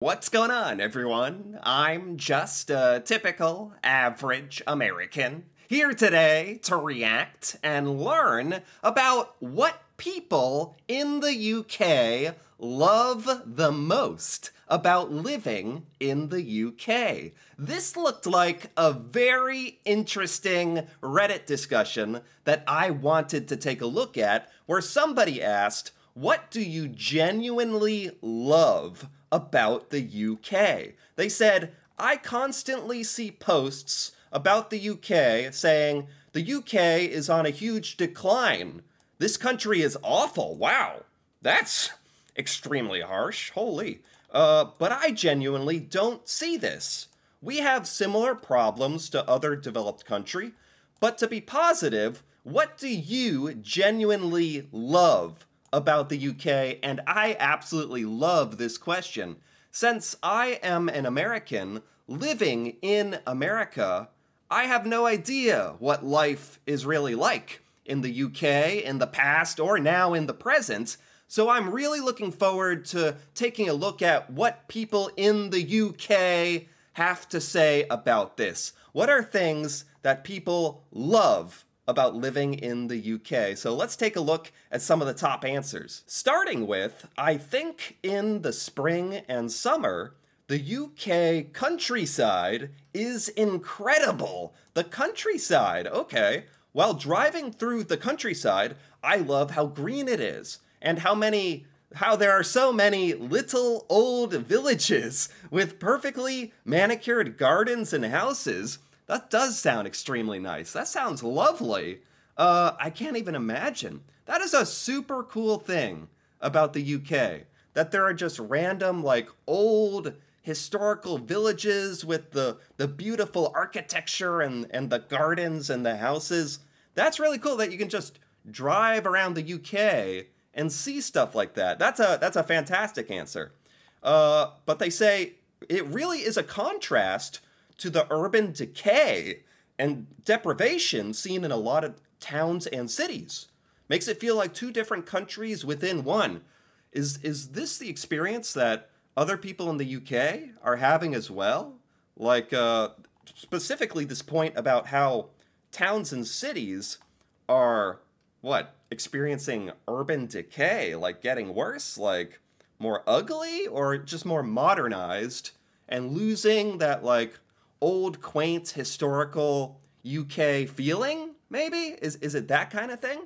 What's going on, everyone? I'm just a typical, average American, here today to react and learn about what people in the UK love the most about living in the UK. This looked like a very interesting Reddit discussion that I wanted to take a look at, where somebody asked, what do you genuinely love about the UK? They said, I constantly see posts about the UK saying, the UK is on a huge decline. This country is awful. Wow, that's extremely harsh. Holy. But I genuinely don't see this. We have similar problems to other developed countries, but to be positive, what do you genuinely love about the UK? And I absolutely love this question. Since I am an American living in America, I have no idea what life is really like in the UK, in the past, or now in the present. So I'm really looking forward to taking a look at what people in the UK have to say about this. What are things that people love about living in the UK? So let's take a look at some of the top answers. Starting with, I think in the spring and summer, the UK countryside is incredible. The countryside, okay. While driving through the countryside, I love how green it is and how there are so many little old villages with perfectly manicured gardens and houses. That does sound extremely nice. That sounds lovely. I can't even imagine. That is a super cool thing about the UK, that there are just random, like, old historical villages with the beautiful architecture and the gardens and the houses. That's really cool that you can just drive around the UK and see stuff like that. That's a fantastic answer. But they say it really is a contrast to the urban decay and deprivation seen in a lot of towns and cities. Makes it feel like two different countries within one. Is this the experience that other people in the UK are having as well? Like, specifically this point about how towns and cities are, experiencing urban decay, like getting worse, like more ugly, or just more modernized and losing that, like, old, quaint, historical UK feeling, maybe? Is it that kind of thing?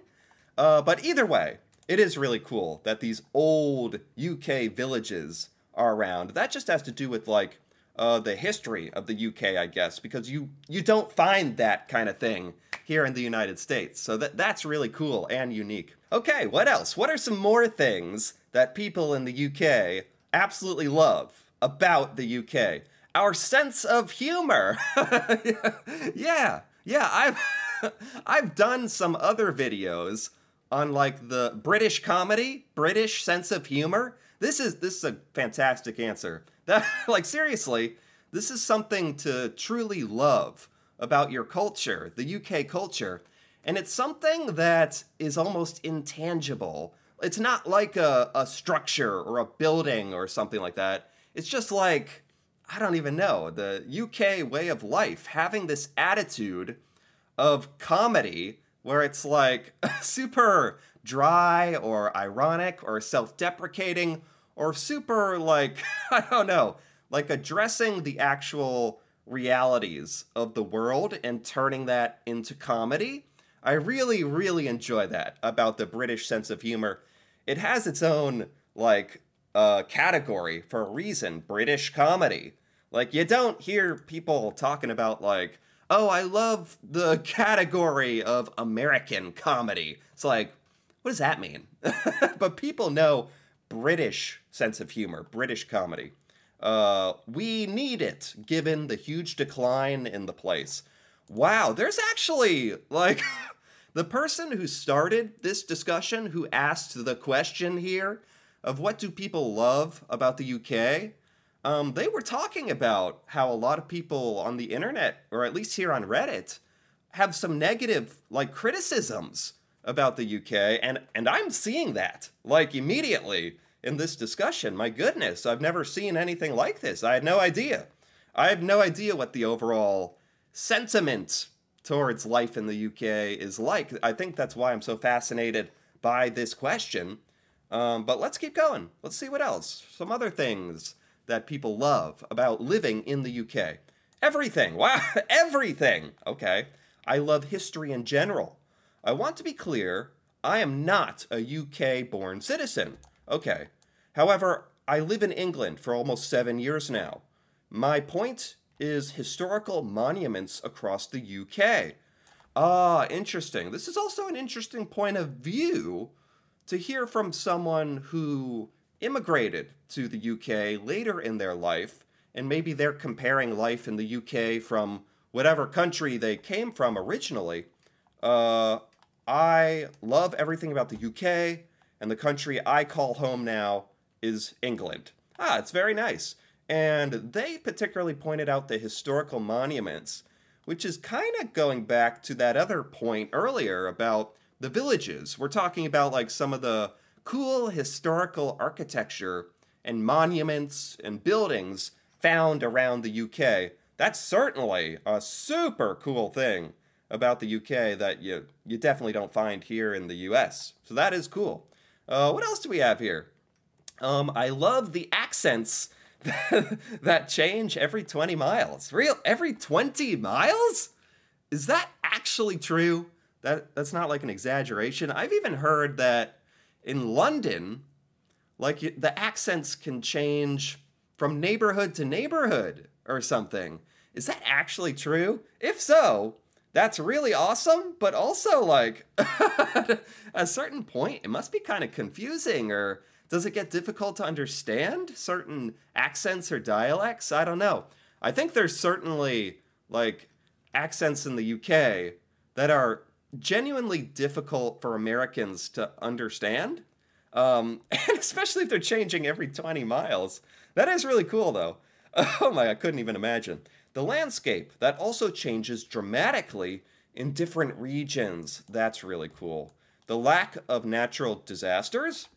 But either way, it is really cool that these old UK villages are around. That just has to do with, like, the history of the UK, I guess, because you don't find that kind of thing here in the United States. So that's really cool and unique. Okay, what else? What are some more things that people in the UK absolutely love about the UK? Our sense of humor. Yeah, I've done some other videos on, like, the British comedy, British sense of humor. This is a fantastic answer. That, like, seriously, this is something to truly love about your culture, the UK culture. And it's something that is almost intangible. It's not like a structure or a building or something like that. It's just like, I don't even know, the UK way of life, having this attitude of comedy where it's like super dry or ironic or self-deprecating or super, like, I don't know, like addressing the actual realities of the world and turning that into comedy. I really, really enjoy that about the British sense of humor. It has its own, like, category for a reason, British comedy. Like, you don't hear people talking about, like, oh, I love the category of American comedy. It's like, what does that mean? But people know British sense of humor, British comedy. We need it, given the huge decline in the place. Wow, there's actually, like, the person who started this discussion, who asked the question here of what do people love about the UK, they were talking about how a lot of people on the internet, or at least here on Reddit, have some negative, like, criticisms about the UK, and I'm seeing that, like, immediately. in this discussion. My goodness, I've never seen anything like this. I had no idea. I have no idea what the overall sentiment towards life in the UK is like. I think that's why I'm so fascinated by this question. But let's keep going. Let's see what else. Some other things that people love about living in the UK. Everything. Wow, everything. Okay. I love history in general. I want to be clear, I am not a UK-born citizen. Okay. However, I live in England for almost 7 years now. My point is historical monuments across the UK. Ah, interesting. This is also an interesting point of view to hear from someone who immigrated to the UK later in their life, and maybe they're comparing life in the UK from whatever country they came from originally. I love everything about the UK, and the country I call home now is England. Ah, it's very nice. And they particularly pointed out the historical monuments, which is kind of going back to that other point earlier about the villages. We're talking about like some of the cool historical architecture and monuments and buildings found around the UK. That's certainly a super cool thing about the UK that you definitely don't find here in the US. So that is cool. What else do we have here? I love the accents that change every 20 miles. Real? Every 20 miles? Is that actually true? That's not like an exaggeration. I've even heard that in London, like the accents can change from neighborhood to neighborhood or something. Is that actually true? If so, that's really awesome, but also like at a certain point, it must be kind of confusing, or does it get difficult to understand certain accents or dialects? I don't know. I think there's certainly like accents in the UK that are genuinely difficult for Americans to understand, and especially if they're changing every 20 miles. That is really cool, though. Oh my, I couldn't even imagine. The landscape, that also changes dramatically in different regions. That's really cool. The lack of natural disasters,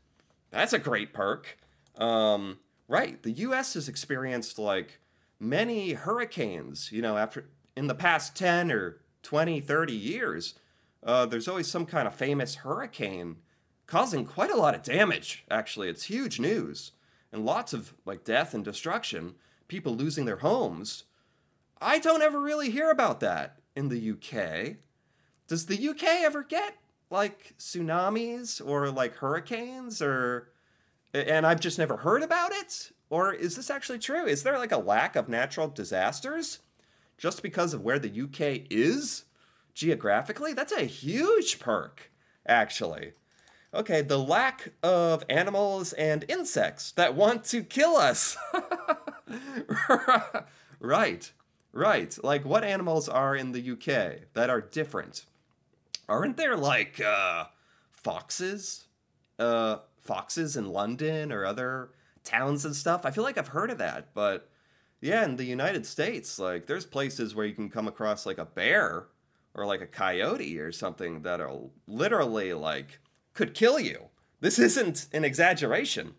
that's a great perk. Right, the US has experienced like many hurricanes, in the past 10 or 20, 30 years. There's always some kind of famous hurricane causing quite a lot of damage, actually. It's huge news. And lots of like death and destruction, people losing their homes. I don't ever really hear about that in the UK. Does the UK ever get like tsunamis or like hurricanes, and I've just never heard about it? Or is this actually true? Is there like a lack of natural disasters just because of where the UK is geographically? That's a huge perk, actually. Okay, the lack of animals and insects that want to kill us. Right. Like, what animals are in the UK that are different? Aren't there, like, foxes? Foxes in London or other towns and stuff? I feel like I've heard of that, but yeah, in the United States, like, there's places where you can come across, like, a bear or, like, a coyote or something that are literally, like, could kill you. This isn't an exaggeration.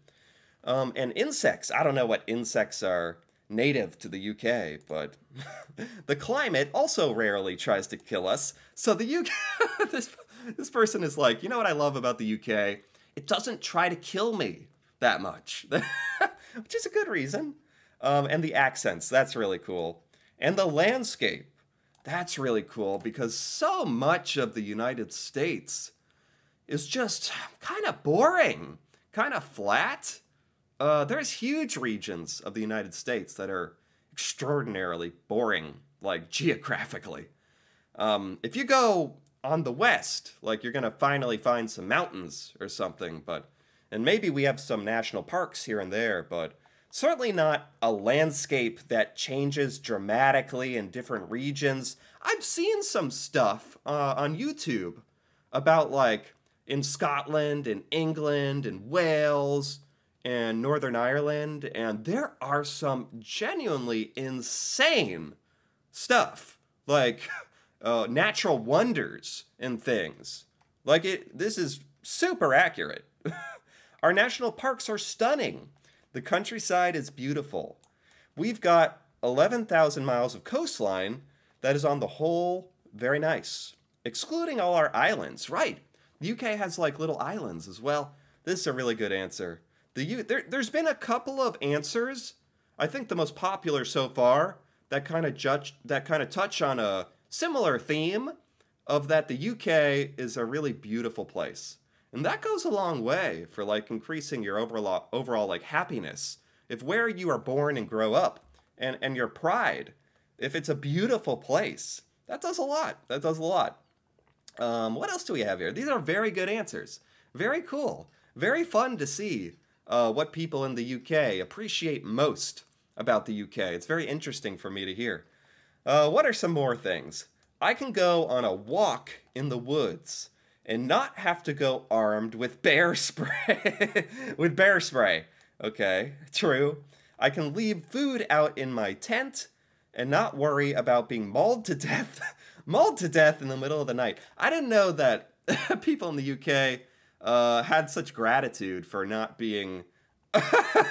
And insects, I don't know what insects are native to the UK, but the climate also rarely tries to kill us. So the UK, this person is like, you know what I love about the UK? It doesn't try to kill me that much, which is a good reason. And the accents, that's really cool. And the landscape, that's really cool because so much of the United States is just kind of boring, kind of flat. There's huge regions of the United States that are extraordinarily boring, like geographically. If you go on the west, like you're gonna finally find some mountains or something, and maybe we have some national parks here and there, but certainly not a landscape that changes dramatically in different regions. I've seen some stuff on YouTube about like in Scotland and England and Wales and Northern Ireland, and there are some genuinely insane stuff, like natural wonders and things. Like this is super accurate. Our national parks are stunning. The countryside is beautiful. We've got 11,000 miles of coastline that is on the whole very nice, excluding all our islands. Right. The UK has like little islands as well. This is a really good answer. There's been a couple of answers. I think the most popular so far that kind of touch on a similar theme of that the UK is a really beautiful place. And that goes a long way for like increasing your overall like happiness. If where you are born and grow up and your pride, if it's a beautiful place, that does a lot. That does a lot. What else do we have here? These are very good answers. Very cool. Very fun to see what people in the UK appreciate most about the UK. It's very interesting for me to hear. What are some more things? I can go on a walk in the woods and not have to go armed with bear spray. With bear spray. Okay, true. I can leave food out in my tent and not worry about being mauled to death. Mauled to death in the middle of the night. I didn't know that people in the UK had such gratitude for not being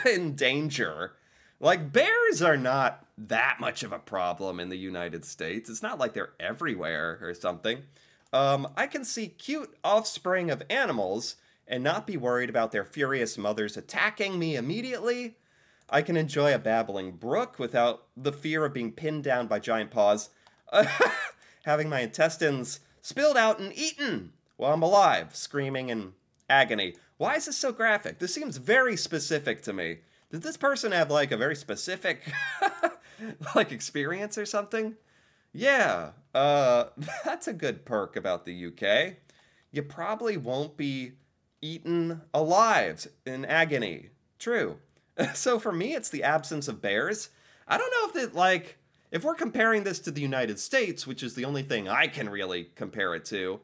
in danger. Like, bears are not that much of a problem in the United States. It's not like they're everywhere or something. I can see cute offspring of animals and not be worried about their furious mothers attacking me immediately. I can enjoy a babbling brook without the fear of being pinned down by giant paws. Having my intestines spilled out and eaten while I'm alive, screaming in agony. Why is this so graphic? This seems very specific to me. Did this person have like a very specific like experience or something? Yeah, that's a good perk about the UK. You probably won't be eaten alive in agony. True. So for me, it's the absence of bears. I don't know if it like, if we're comparing this to the United States, which is the only thing I can really compare it to,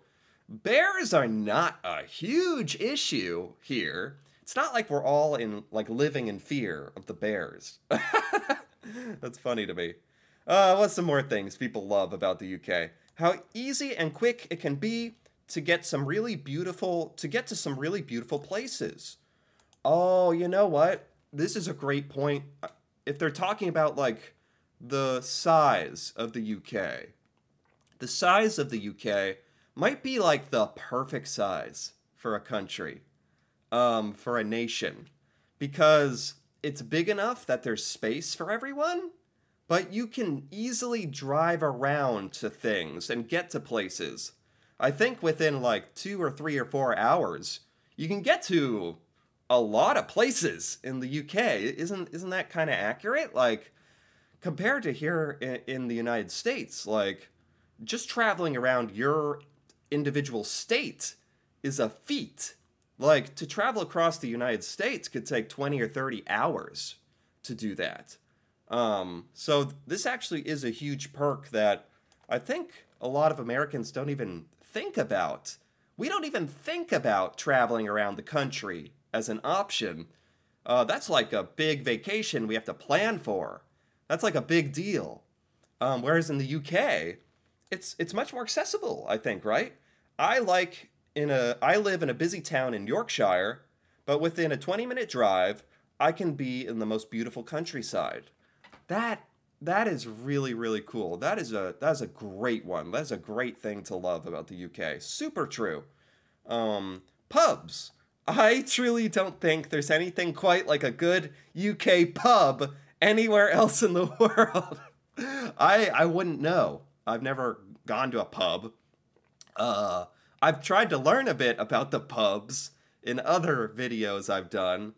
bears are not a huge issue here. It's not like we're all in like living in fear of the bears. That's funny to me. What's some more things people love about the UK? How easy and quick it can be to get to some really beautiful places. Oh, you know what? This is a great point. If they're talking about like the size of the UK, the size of the UK might be like the perfect size for a country, for a nation, because it's big enough that there's space for everyone, but you can easily drive around to things and get to places. I think within like 2 or 3 or 4 hours, you can get to a lot of places in the UK. Isn't that kind of accurate? Like, compared to here in the United States, like, just traveling around your individual state is a feat. Like, to travel across the United States could take 20 or 30 hours to do that. So this actually is a huge perk that I think a lot of Americans don't even think about. We don't even think about traveling around the country as an option. That's like a big vacation we have to plan for. That's like a big deal. Whereas in the UK, it's much more accessible, I think, right? I live in a busy town in Yorkshire, but within a 20-minute drive, I can be in the most beautiful countryside. That is really, really cool. That is a great one. That's a great thing to love about the UK. Super true. Pubs. I truly don't think there's anything quite like a good UK pub anywhere else in the world. I wouldn't know. I've never gone to a pub. I've tried to learn a bit about the pubs in other videos I've done.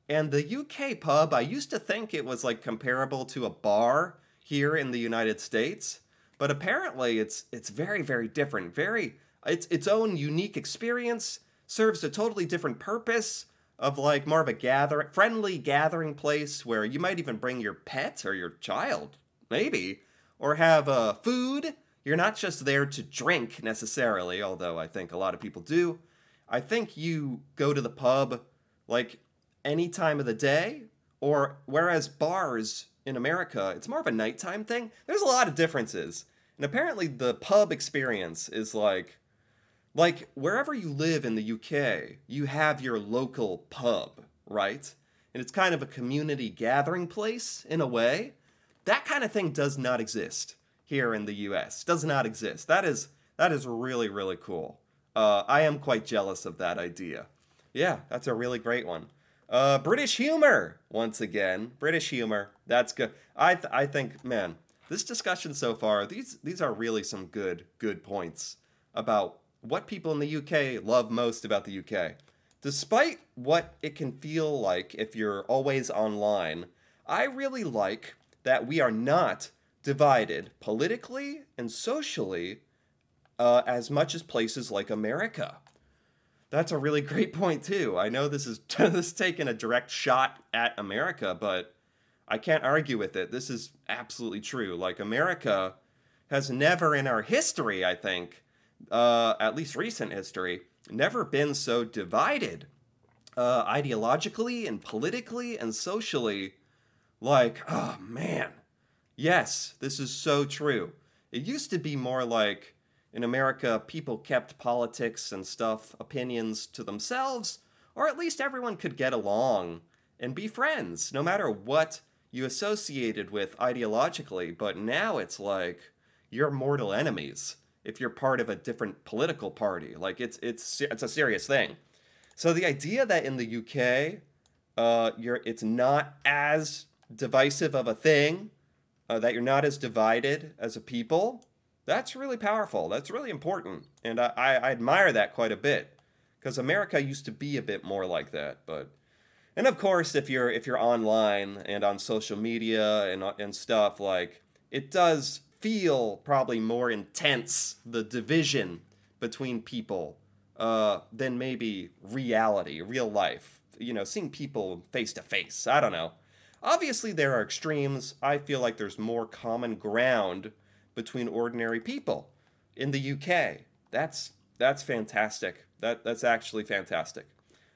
And the UK pub, I used to think it was like comparable to a bar here in the United States, but apparently it's very, very different. It's its own unique experience, serves a totally different purpose of like more of a friendly gathering place where you might even bring your pet or your child, maybe, or have food. You're not just there to drink necessarily, although I think a lot of people do. I think you go to the pub like any time of the day, or whereas bars in America, it's more of a nighttime thing. There's a lot of differences. And apparently the pub experience is like Like, wherever you live in the UK, you have your local pub, right? And it's kind of a community gathering place in a way. That kind of thing does not exist here in the US. Does not exist. That is really, really cool. I am quite jealous of that idea. Yeah, that's a really great one. British humor, once again. British humor. That's good. I think, man, this discussion so far, these are really some good points about what people in the UK love most about the UK. Despite what it can feel like if you're always online, I really like that we are not divided politically and socially as much as places like America. That's a really great point too. I know this is this is taking a direct shot at America, but I can't argue with it. This is absolutely true. Like, America has never in our history, I think, at least recent history, never been so divided ideologically and politically and socially. Like, oh man, yes, this is so true. It used to be more like in America, people kept politics and stuff, opinions to themselves, or at least everyone could get along and be friends, no matter what you associated with ideologically. But now it's like you're mortal enemies if you're part of a different political party. Like, it's a serious thing. So the idea that in the UK, it's not as divisive of a thing, that you're not as divided as a people, that's really powerful. That's really important, and I admire that quite a bit, because America used to be a bit more like that. And of course, if you're online and on social media and stuff, like, it does feel probably more intense, the division between people, than maybe reality, real life. You know, seeing people face to face. I don't know. Obviously, there are extremes. I feel like there's more common ground between ordinary people in the UK. That's fantastic. That's actually fantastic.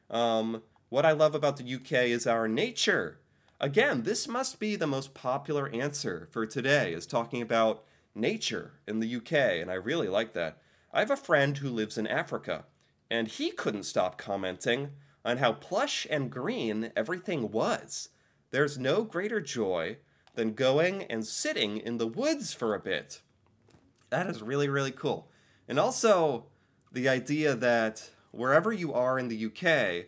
What I love about the UK is our nature. Again, this must be the most popular answer for today, is talking about nature in the UK, and I really like that. I have a friend who lives in Africa, and he couldn't stop commenting on how plush and green everything was. There's no greater joy than going and sitting in the woods for a bit. That is really, really cool. And also, the idea that wherever you are in the UK,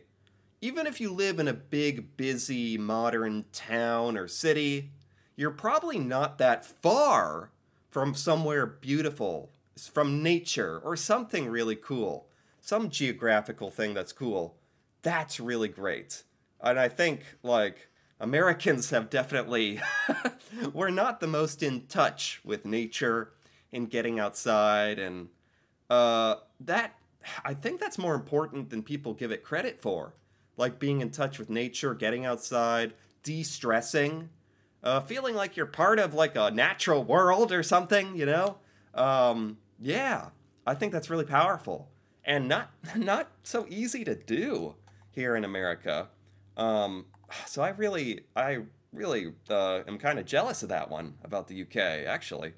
even if you live in a big, busy, modern town or city, you're probably not that far from somewhere beautiful, from nature, or something really cool. Some geographical thing that's cool. That's really great. And I think, like, Americans have definitely, we're not the most in touch with nature and getting outside, and that, I think that's more important than people give it credit for. Like, being in touch with nature, getting outside, de-stressing, feeling like you're part of, like, a natural world or something, you know? Yeah, I think that's really powerful, and not so easy to do here in America. So I really am kind of jealous of that one about the UK, actually.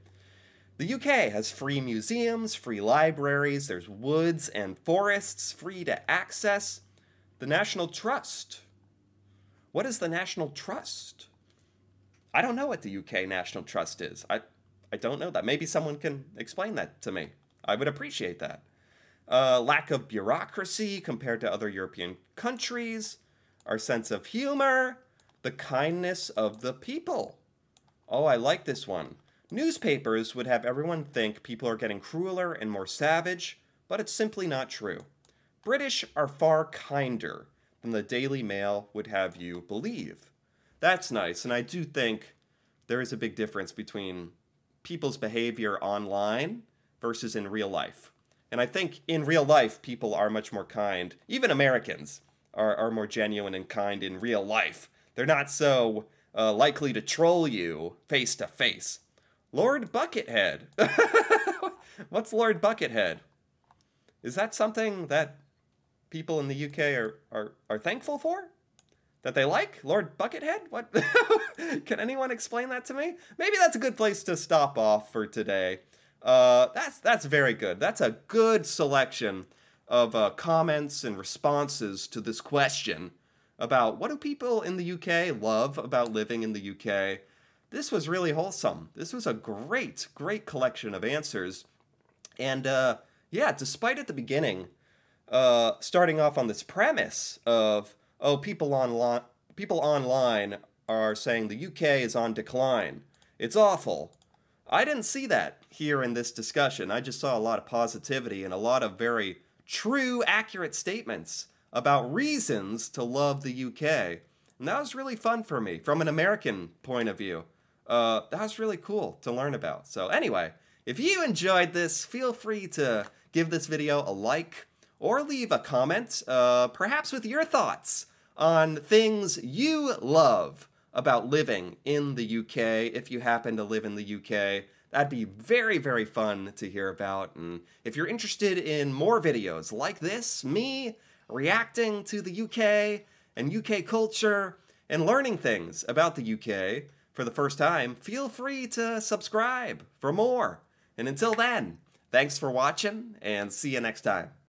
The UK has free museums, free libraries, there's woods and forests free to access. The National Trust. What is the National Trust? I don't know what the UK National Trust is. I don't know that. Maybe someone can explain that to me. I would appreciate that. Lack of bureaucracy compared to other European countries. Our sense of humor, the kindness of the people. Oh, I like this one. Newspapers would have everyone think people are getting crueler and more savage, but it's simply not true. British are far kinder than the Daily Mail would have you believe. That's nice, and I do think there is a big difference between people's behavior online versus in real life. And I think in real life, people are much more kind. Even Americans are more genuine and kind in real life. They're not so likely to troll you face to face. Lord Buckethead. What's Lord Buckethead? Is that something that people in the UK are thankful for? That they like? Lord Buckethead? What? Can anyone explain that to me? Maybe that's a good place to stop off for today. That's very good. That's a good selection of comments and responses to this question about what do people in the UK love about living in the UK. This was really wholesome. This was a great collection of answers. And yeah, despite at the beginning starting off on this premise of, oh, people online are saying the UK is on decline. It's awful. I didn't see that here in this discussion. I just saw a lot of positivity and a lot of very true, accurate statements about reasons to love the UK. And that was really fun for me from an American point of view. That was really cool to learn about. So anyway, if you enjoyed this, feel free to give this video a like or leave a comment, perhaps with your thoughts on things you love about living in the UK, if you happen to live in the UK. That'd be very fun to hear about. And if you're interested in more videos like this, me reacting to the UK and UK culture and learning things about the UK for the first time, feel free to subscribe for more. And until then, thanks for watching and see you next time.